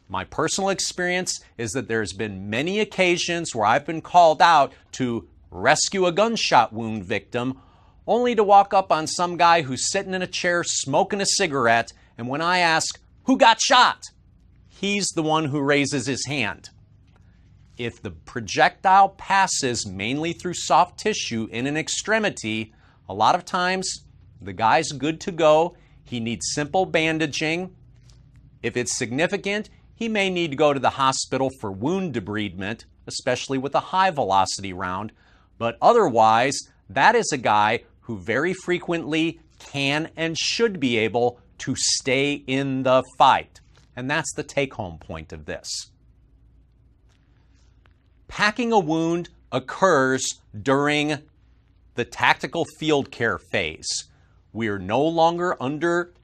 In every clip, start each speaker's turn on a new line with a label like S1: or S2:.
S1: My personal experience is that there's been many occasions where I've been called out to rescue a gunshot wound victim, only to walk up on some guy who's sitting in a chair smoking a cigarette, and when I ask, "Who got shot?" he's the one who raises his hand. If the projectile passes mainly through soft tissue in an extremity, a lot of times the guy's good to go. He needs simple bandaging. If it's significant, he may need to go to the hospital for wound debridement, especially with a high velocity round. But otherwise, that is a guy who very frequently can and should be able to stay in the fight. And that's the take-home point of this. Packing a wound occurs during the tactical field care phase. We are no longer under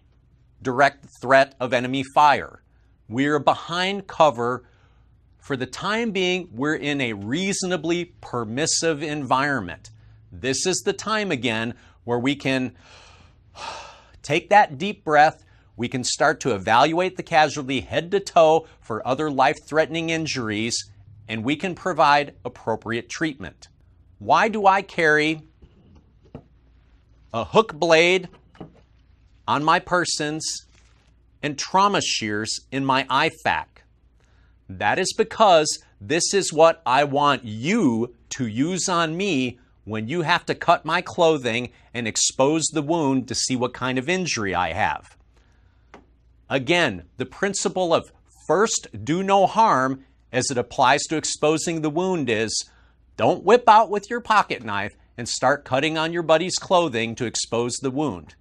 S1: direct threat of enemy fire. We're behind cover. For the time being, we're in a reasonably permissive environment. This is the time again where we can take that deep breath. We can start to evaluate the casualty head to toe for other life-threatening injuries, and we can provide appropriate treatment. Why do I carry a hook blade on my persons and trauma shears in my IFAK? That is because this is what I want you to use on me when you have to cut my clothing and expose the wound to see what kind of injury I have. Again, the principle of first do no harm as it applies to exposing the wound is don't whip out with your pocket knife and start cutting on your buddy's clothing to expose the wound.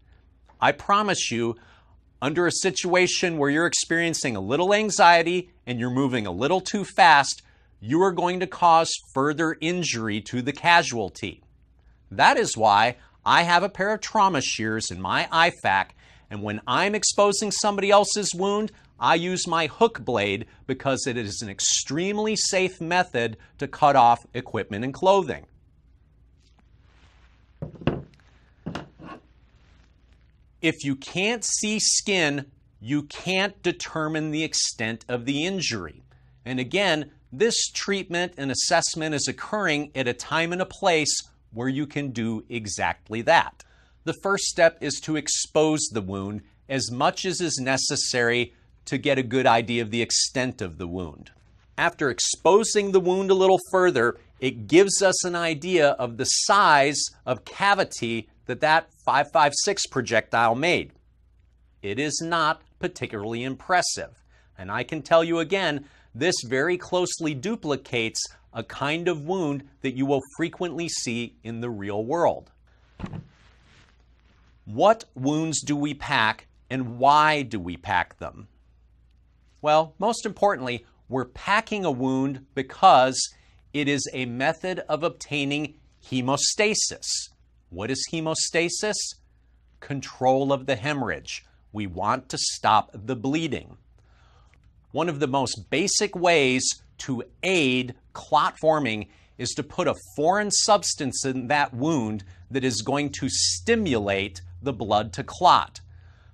S1: I promise you, under a situation where you're experiencing a little anxiety and you're moving a little too fast, you are going to cause further injury to the casualty. That is why I have a pair of trauma shears in my IFAK, and when I'm exposing somebody else's wound, I use my hook blade because it is an extremely safe method to cut off equipment and clothing. If you can't see skin, you can't determine the extent of the injury. And again, this treatment and assessment is occurring at a time and a place where you can do exactly that. The first step is to expose the wound as much as is necessary to get a good idea of the extent of the wound. After exposing the wound a little further, it gives us an idea of the size of cavity that 5.56 projectile made. It is not particularly impressive. And I can tell you again, this very closely duplicates a kind of wound that you will frequently see in the real world. What wounds do we pack and why do we pack them? Well, most importantly, we're packing a wound because it is a method of obtaining hemostasis. What is hemostasis? Control of the hemorrhage. We want to stop the bleeding. One of the most basic ways to aid clot forming is to put a foreign substance in that wound that is going to stimulate the blood to clot.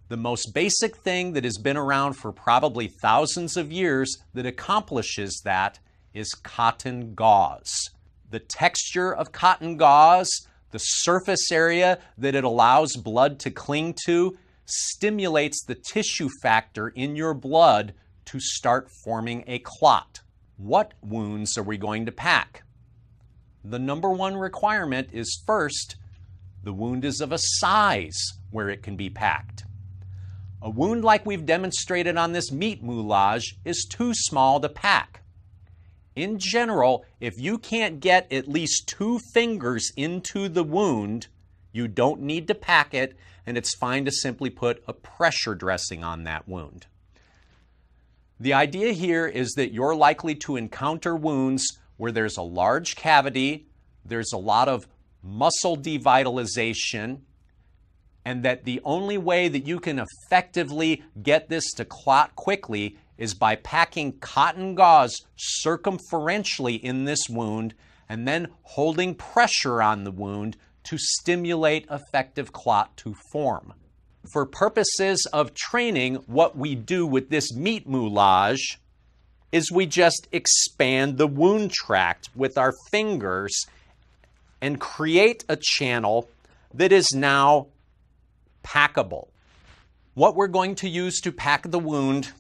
S1: The most basic thing that has been around for probably thousands of years that accomplishes that is cotton gauze. The texture of cotton gauze, the surface area that it allows blood to cling to, stimulates the tissue factor in your blood to start forming a clot. What wounds are we going to pack? The number one requirement is first, the wound is of a size where it can be packed. A wound like we've demonstrated on this meat moulage is too small to pack. In general, if you can't get at least 2 fingers into the wound, you don't need to pack it, and it's fine to simply put a pressure dressing on that wound. The idea here is that you're likely to encounter wounds where there's a large cavity, there's a lot of muscle devitalization, and that the only way that you can effectively get this to clot quickly is by packing cotton gauze circumferentially in this wound and then holding pressure on the wound to stimulate effective clot to form. For purposes of training, what we do with this meat moulage is we just expand the wound tract with our fingers and create a channel that is now packable. What we're going to use to pack the wound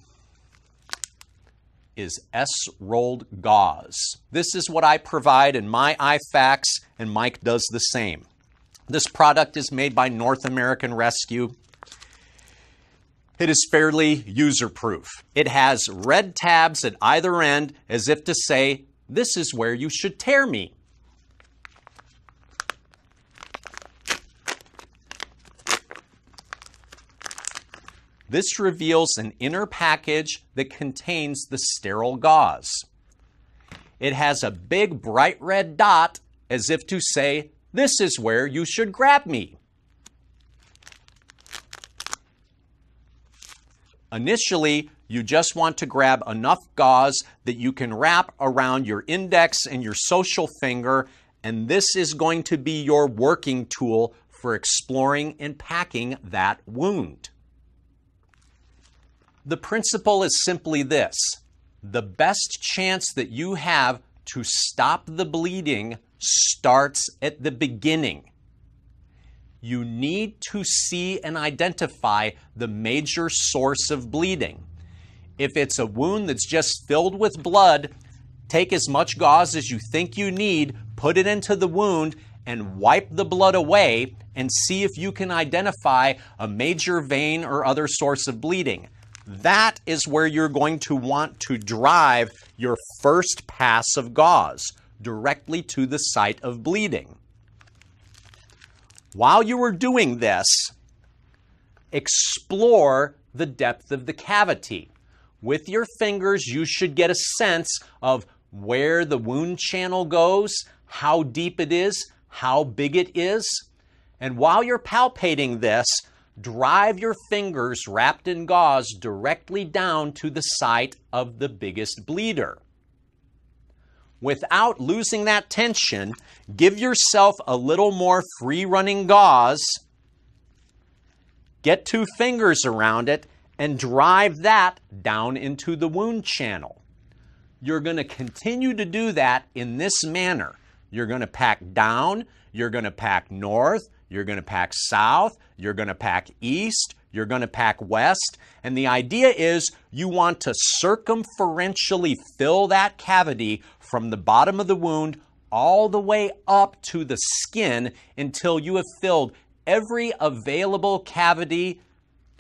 S1: is S-rolled gauze. This is what I provide in my IFAKs, and Mike does the same. This product is made by North American Rescue. It is fairly user-proof. It has red tabs at either end as if to say, this is where you should tear me. This reveals an inner package that contains the sterile gauze. It has a big bright red dot as if to say, this is where you should grab me. Initially, you just want to grab enough gauze that you can wrap around your index and your social finger, and this is going to be your working tool for exploring and packing that wound. The principle is simply this: the best chance that you have to stop the bleeding starts at the beginning. You need to see and identify the major source of bleeding. If it's a wound that's just filled with blood, take as much gauze as you think you need, put it into the wound, and wipe the blood away and see if you can identify a major vein or other source of bleeding. That is where you're going to want to drive your first pass of gauze, directly to the site of bleeding. While you are doing this, explore the depth of the cavity. With your fingers, you should get a sense of where the wound channel goes, how deep it is, how big it is. And while you're palpating this, drive your fingers wrapped in gauze directly down to the site of the biggest bleeder. Without losing that tension, give yourself a little more free-running gauze, get 2 fingers around it, and drive that down into the wound channel. You're going to continue to do that in this manner. You're going to pack down, you're going to pack north, you're going to pack south, you're going to pack east, you're going to pack west, and the idea is you want to circumferentially fill that cavity from the bottom of the wound all the way up to the skin until you have filled every available cavity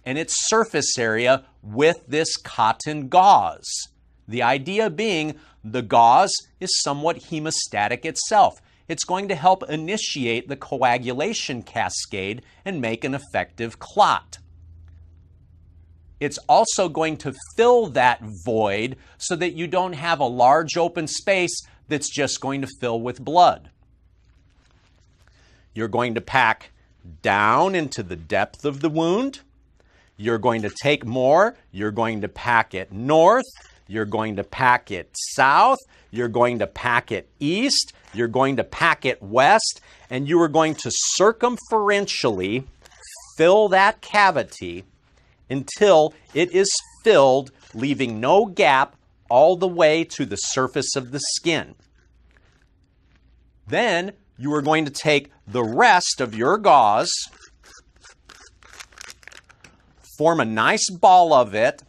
S1: and its surface area with this cotton gauze. The idea being the gauze is somewhat hemostatic itself. It's going to help initiate the coagulation cascade and make an effective clot. It's also going to fill that void so that you don't have a large open space that's just going to fill with blood. You're going to pack down into the depth of the wound. You're going to take more. You're going to pack it north. You're going to pack it south. You're going to pack it east. You're going to pack it west. And you are going to circumferentially fill that cavity until it is filled, leaving no gap all the way to the surface of the skin. Then you are going to take the rest of your gauze, form a nice ball of it,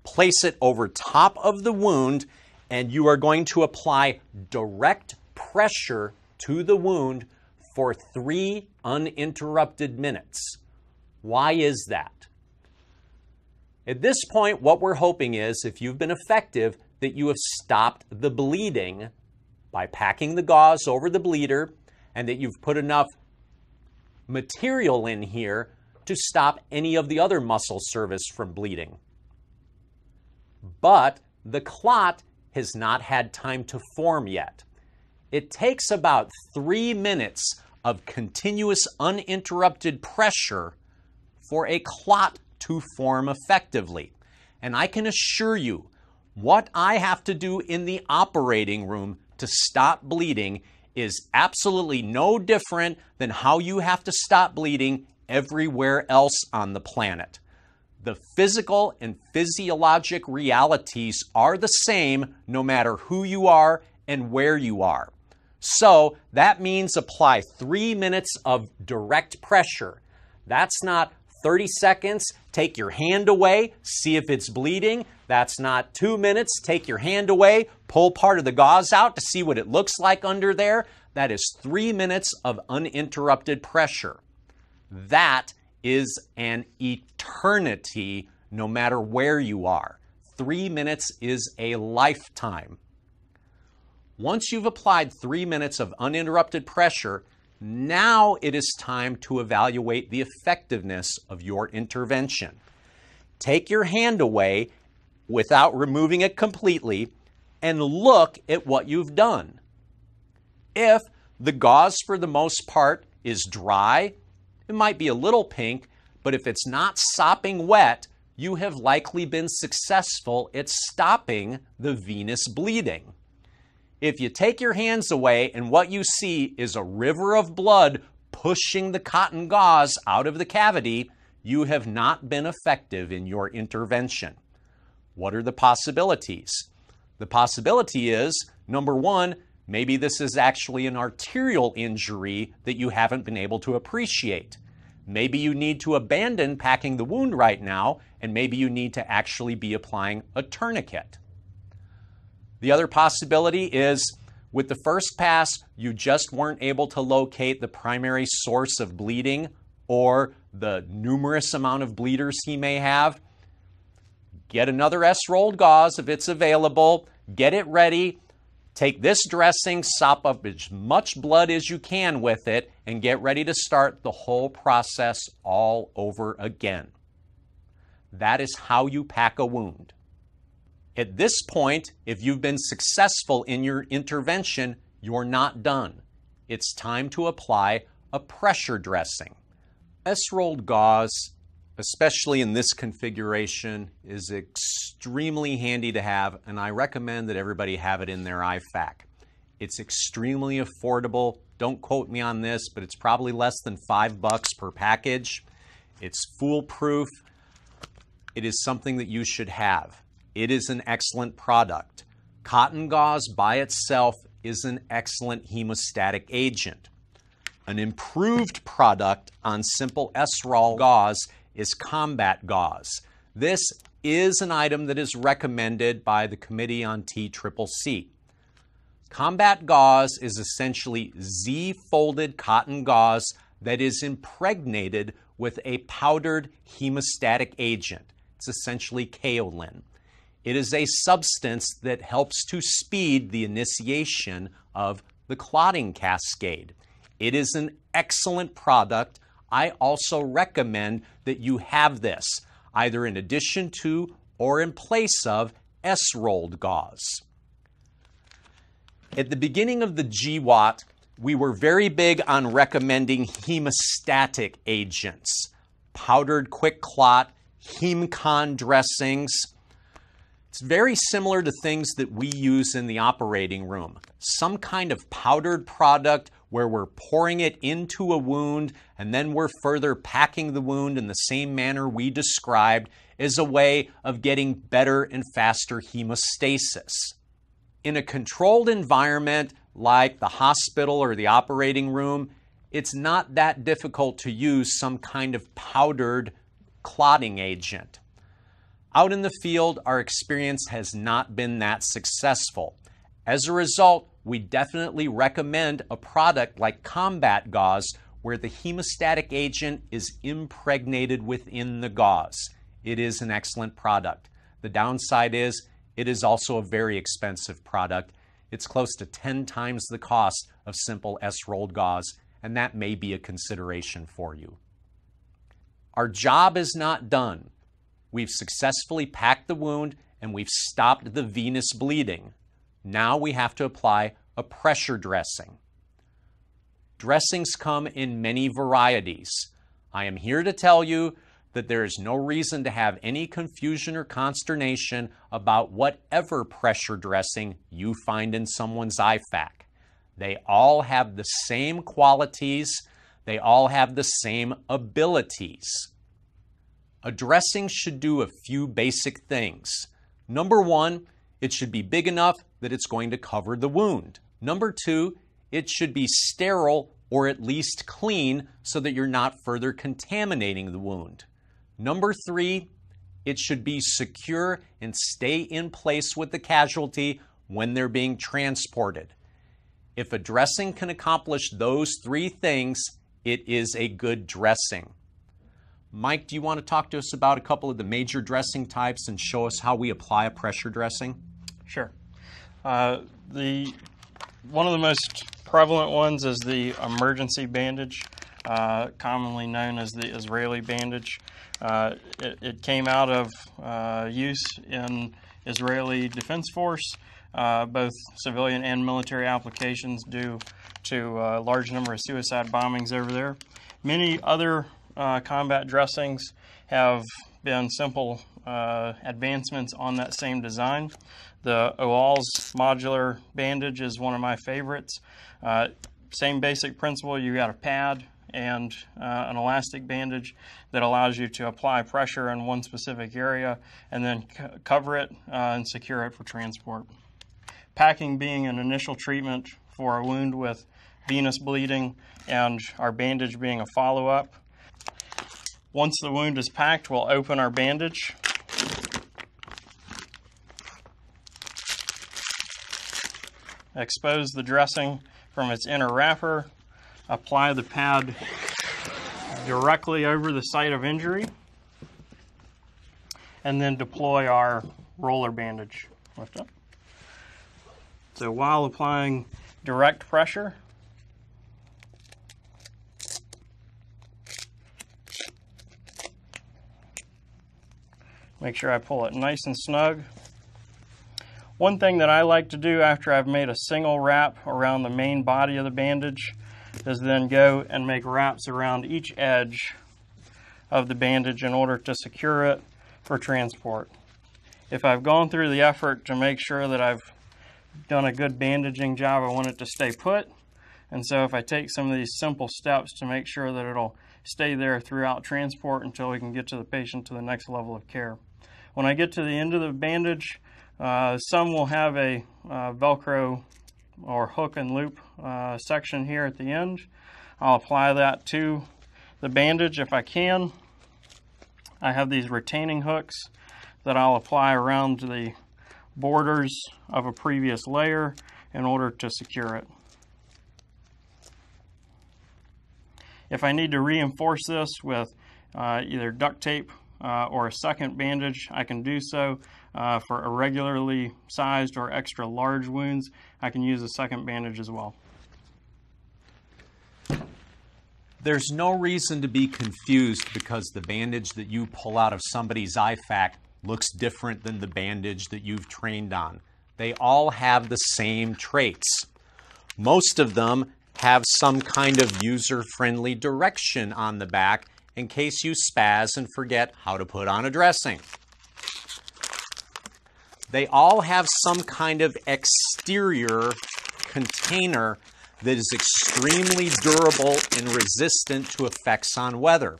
S1: place it over top of the wound, and you are going to apply direct pressure to the wound for 3 uninterrupted minutes. Why is that? At this point, what we're hoping is, if you've been effective, that you have stopped the bleeding by packing the gauze over the bleeder, and that you've put enough material in here to stop any of the other muscle service from bleeding. But the clot has not had time to form yet. It takes about 3 minutes of continuous uninterrupted pressure for a clot to form effectively. And I can assure you, what I have to do in the operating room to stop bleeding is absolutely no different than how you have to stop bleeding everywhere else on the planet. The physical and physiologic realities are the same no matter who you are and where you are. So that means apply 3 minutes of direct pressure. That's not 30 seconds, take your hand away, see if it's bleeding. That's not 2 minutes, take your hand away, pull part of the gauze out to see what it looks like under there. That is 3 minutes of uninterrupted pressure. That is an eternity no matter where you are. 3 minutes is a lifetime. Once you've applied 3 minutes of uninterrupted pressure, now it is time to evaluate the effectiveness of your intervention. Take your hand away without removing it completely and look at what you've done. If the gauze for the most part is dry, it might be a little pink, but if it's not sopping wet, you have likely been successful at stopping the venous bleeding. If you take your hands away and what you see is a river of blood pushing the cotton gauze out of the cavity, you have not been effective in your intervention. What are the possibilities? The possibility is, number one, maybe this is actually an arterial injury that you haven't been able to appreciate. Maybe you need to abandon packing the wound right now, and maybe you need to actually be applying a tourniquet. The other possibility is, with the first pass, you just weren't able to locate the primary source of bleeding or the numerous amount of bleeders he may have. Get another S-rolled gauze if it's available, get it ready, take this dressing, sop up as much blood as you can with it, and get ready to start the whole process all over again. That is how you pack a wound. At this point, if you've been successful in your intervention, you're not done. It's time to apply a pressure dressing. S-rolled gauze, especially in this configuration, is extremely handy to have, and I recommend that everybody have it in their IFAK. It's extremely affordable. Don't quote me on this, but it's probably less than $5 per package. It's foolproof. It is something that you should have. It is an excellent product. Cotton gauze by itself is an excellent hemostatic agent. An improved product on simple S-roll gauze is combat gauze. This is an item that is recommended by the Committee on TCCC. Combat gauze is essentially Z-folded cotton gauze that is impregnated with a powdered hemostatic agent. It's essentially kaolin. It is a substance that helps to speed the initiation of the clotting cascade. It is an excellent product. I also recommend that you have this, either in addition to or in place of S-rolled gauze. At the beginning of the GWAT, we were very big on recommending hemostatic agents, powdered quick clot, HemCon dressings. It's very similar to things that we use in the operating room. Some kind of powdered product where we're pouring it into a wound and then we're further packing the wound in the same manner we described as a way of getting better and faster hemostasis. In a controlled environment like the hospital or the operating room, it's not that difficult to use some kind of powdered clotting agent. Out in the field, our experience has not been that successful. As a result, we definitely recommend a product like combat gauze where the hemostatic agent is impregnated within the gauze. It is an excellent product. The downside is it is also a very expensive product. It's close to 10 times the cost of simple S-rolled gauze, and that may be a consideration for you. Our job is not done. We've successfully packed the wound and we've stopped the venous bleeding. Now we have to apply a pressure dressing. Dressings come in many varieties. I am here to tell you that there is no reason to have any confusion or consternation about whatever pressure dressing you find in someone's IFAK. They all have the same qualities. They all have the same abilities. A dressing should do a few basic things. Number one, it should be big enough that it's going to cover the wound. Number two, it should be sterile or at least clean so that you're not further contaminating the wound. Number three, it should be secure and stay in place with the casualty when they're being transported. If a dressing can accomplish those three things, it is a good dressing. Mike, do you want to talk to us about a couple of the major dressing types and show us how we apply a pressure dressing?
S2: Sure. One of the most prevalent ones is the emergency bandage, commonly known as the Israeli bandage. It came out of use in Israeli Defense Force, both civilian and military applications due to a large number of suicide bombings over there. Many other combat dressings have been simple advancements on that same design. The OAL's modular bandage is one of my favorites. Same basic principle, you got a pad and an elastic bandage that allows you to apply pressure in one specific area and then cover it and secure it for transport. Packing being an initial treatment for a wound with venous bleeding and our bandage being a follow-up. Once the wound is packed, we'll open our bandage. Expose the dressing from its inner wrapper. Apply the pad directly over the site of injury. And then deploy our roller bandage. Lift up. So while applying direct pressure, make sure I pull it nice and snug. One thing that I like to do after I've made a single wrap around the main body of the bandage is then go and make wraps around each edge of the bandage in order to secure it for transport. If I've gone through the effort to make sure that I've done a good bandaging job, I want it to stay put. And so if I take some of these simple steps to make sure that it'll stay there throughout transport until we can get to the patient to the next level of care. When I get to the end of the bandage, some will have a Velcro or hook and loop section here at the end. I'll apply that to the bandage if I can. I have these retaining hooks that I'll apply around the borders of a previous layer in order to secure it. If I need to reinforce this with either duct tape or a second bandage, I can do so. For irregularly sized or extra large wounds, I can use a second bandage as well.
S1: There's no reason to be confused because the bandage that you pull out of somebody's IFAC looks different than the bandage that you've trained on. They all have the same traits. Most of them have some kind of user-friendly direction on the back in case you spaz and forget how to put on a dressing. They all have some kind of exterior container that is extremely durable and resistant to effects on weather.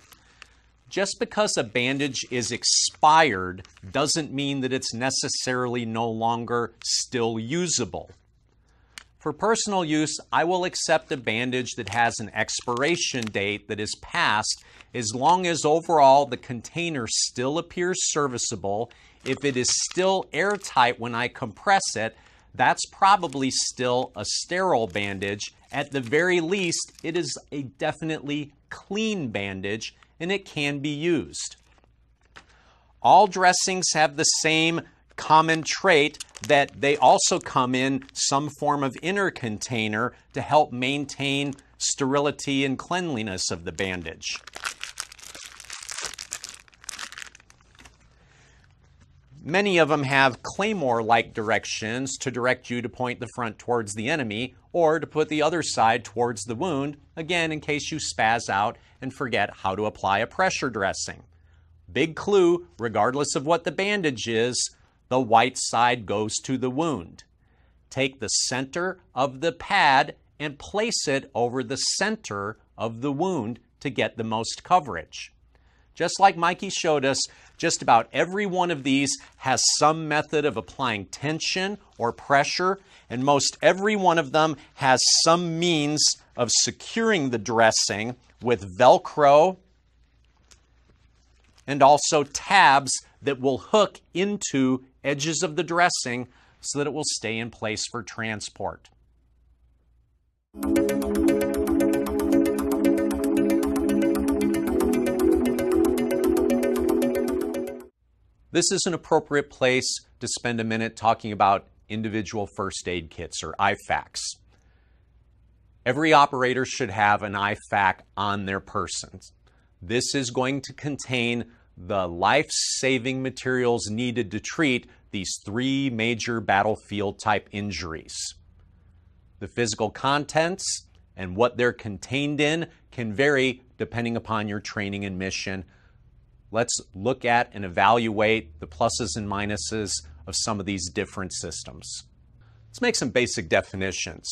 S1: Just because a bandage is expired doesn't mean that it's necessarily no longer still usable. For personal use, I will accept a bandage that has an expiration date that is past as long as overall the container still appears serviceable. If it is still airtight when I compress it, that's probably still a sterile bandage. At the very least, it is a definitely clean bandage and it can be used. All dressings have the same common trait that they also come in some form of inner container to help maintain sterility and cleanliness of the bandage. Many of them have claymore-like directions to direct you to point the front towards the enemy or to put the other side towards the wound, again in case you spaz out and forget how to apply a pressure dressing. Big clue, regardless of what the bandage is, the white side goes to the wound. Take the center of the pad and place it over the center of the wound to get the most coverage. Just like Mikey showed us, just about every one of these has some method of applying tension or pressure, and most every one of them has some means of securing the dressing with Velcro and also tabs that will hook into edges of the dressing so that it will stay in place for transport. This is an appropriate place to spend a minute talking about individual first aid kits, or IFAKs. Every operator should have an IFAK on their person. This is going to contain the life-saving materials needed to treat these three major battlefield type injuries. The physical contents and what they're contained in can vary depending upon your training and mission. Let's look at and evaluate the pluses and minuses of some of these different systems. Let's make some basic definitions.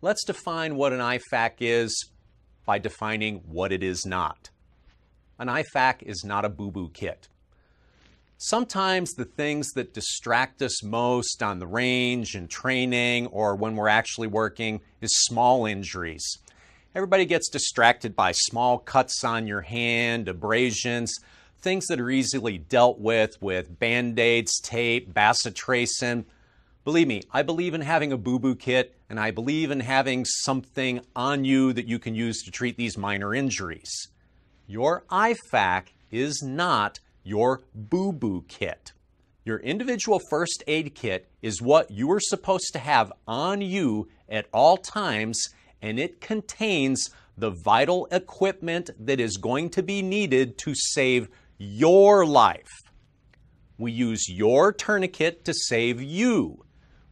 S1: Let's define what an IFAK is by defining what it is not. An IFAK is not a boo-boo kit. Sometimes the things that distract us most on the range and training or when we're actually working is small injuries. Everybody gets distracted by small cuts on your hand, abrasions, things that are easily dealt with Band-Aids, tape, bacitracin. Believe me, I believe in having a boo-boo kit, and I believe in having something on you that you can use to treat these minor injuries. Your IFAK is not your boo-boo kit. Your individual first aid kit is what you are supposed to have on you at all times, and it contains the vital equipment that is going to be needed to save your life. We use your tourniquet to save you.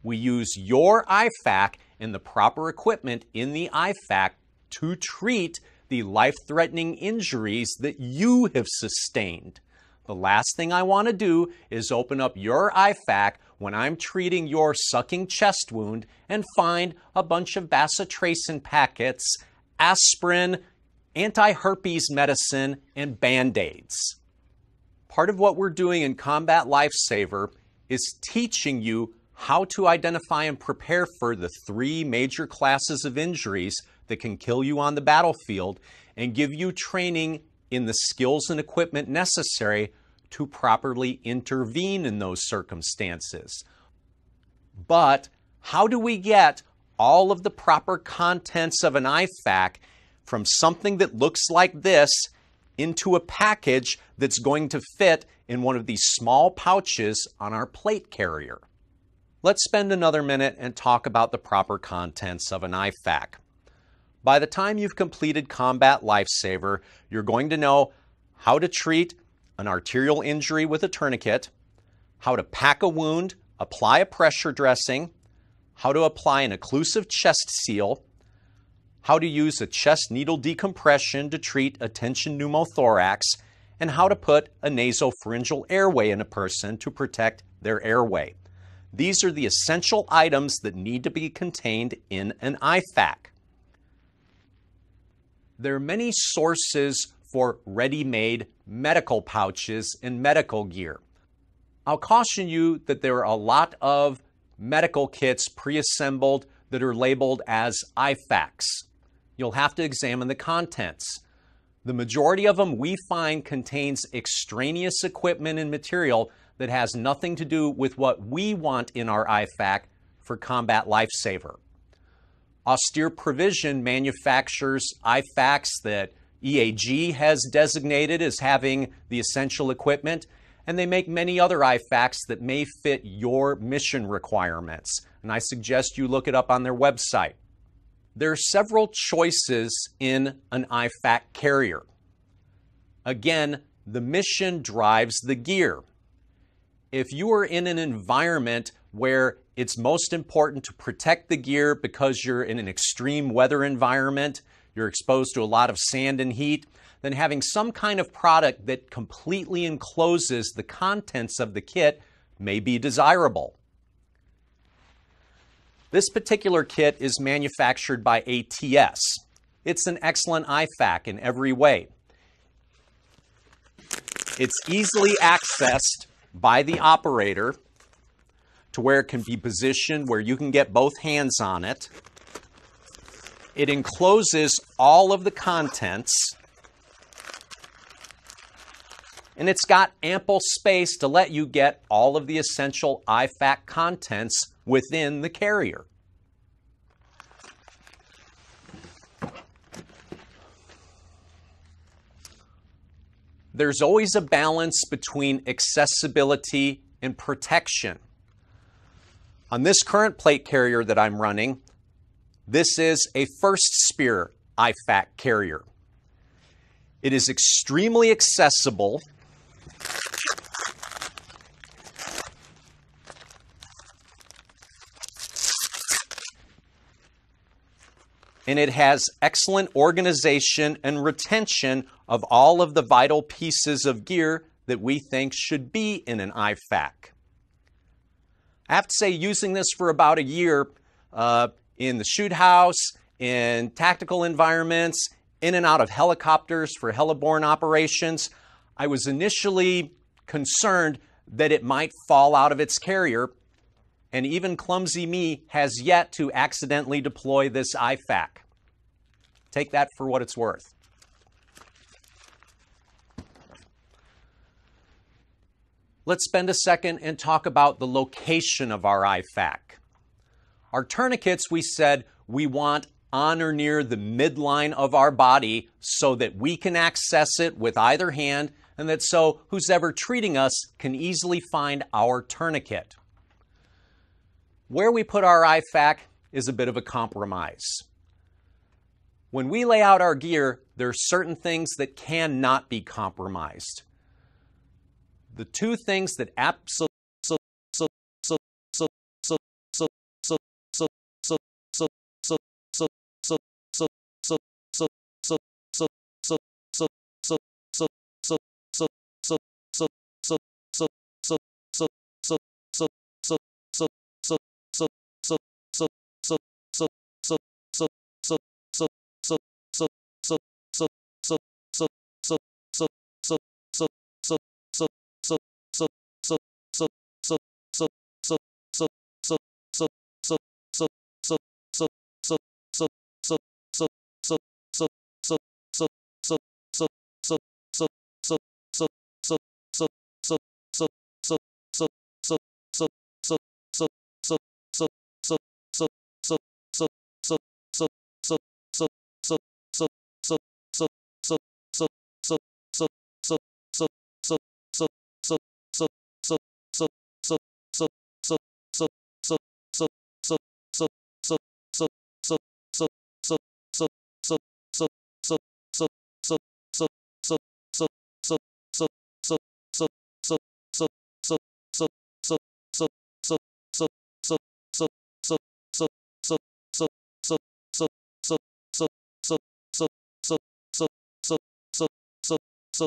S1: We use your IFAK and the proper equipment in the IFAK to treat the life-threatening injuries that you have sustained. The last thing I want to do is open up your IFAK when I'm treating your sucking chest wound and find a bunch of bacitracin packets, aspirin, anti-herpes medicine, and Band-Aids. Part of what we're doing in Combat Lifesaver is teaching you how to identify and prepare for the three major classes of injuries that can kill you on the battlefield and give you training in the skills and equipment necessary to properly intervene in those circumstances. But how do we get all of the proper contents of an IFAK from something that looks like this into a package that's going to fit in one of these small pouches on our plate carrier? Let's spend another minute and talk about the proper contents of an IFAK. By the time you've completed Combat Lifesaver, you're going to know how to treat an arterial injury with a tourniquet, how to pack a wound, apply a pressure dressing, how to apply an occlusive chest seal, how to use a chest needle decompression to treat a tension pneumothorax, and how to put a nasopharyngeal airway in a person to protect their airway. These are the essential items that need to be contained in an IFAK. There are many sources for ready-made medical pouches and medical gear. I'll caution you that there are a lot of medical kits pre-assembled that are labeled as IFAKs. You'll have to examine the contents. The majority of them we find contains extraneous equipment and material that has nothing to do with what we want in our IFAK for Combat Lifesaver. Austere Provision manufactures IFAKs that EAG has designated as having the essential equipment, and they make many other IFAKs that may fit your mission requirements, and I suggest you look it up on their website. There are several choices in an IFAK carrier. Again, the mission drives the gear. If you are in an environment where it's most important to protect the gear because you're in an extreme weather environment, you're exposed to a lot of sand and heat, then having some kind of product that completely encloses the contents of the kit may be desirable. This particular kit is manufactured by ATS. It's an excellent IFAK in every way. It's easily accessed by the operator to where it can be positioned where you can get both hands on it. It encloses all of the contents, and it's got ample space to let you get all of the essential IFAK contents within the carrier. There's always a balance between accessibility and protection. On this current plate carrier that I'm running, this is a first spear IFAK carrier. It is extremely accessible. And it has excellent organization and retention of all of the vital pieces of gear that we think should be in an IFAK. I have to say, using this for about a year in the shoot house, in tactical environments, in and out of helicopters for heliborne operations, I was initially concerned that it might fall out of its carrier, and even clumsy me has yet to accidentally deploy this IFAK. Take that for what it's worth. Let's spend a second and talk about the location of our IFAK. Our tourniquets, we said we want on or near the midline of our body so that we can access it with either hand, and that so who's ever treating us can easily find our tourniquet. Where we put our IFAK is a bit of a compromise. When we lay out our gear, there are certain things that cannot be compromised. The two things that absolutely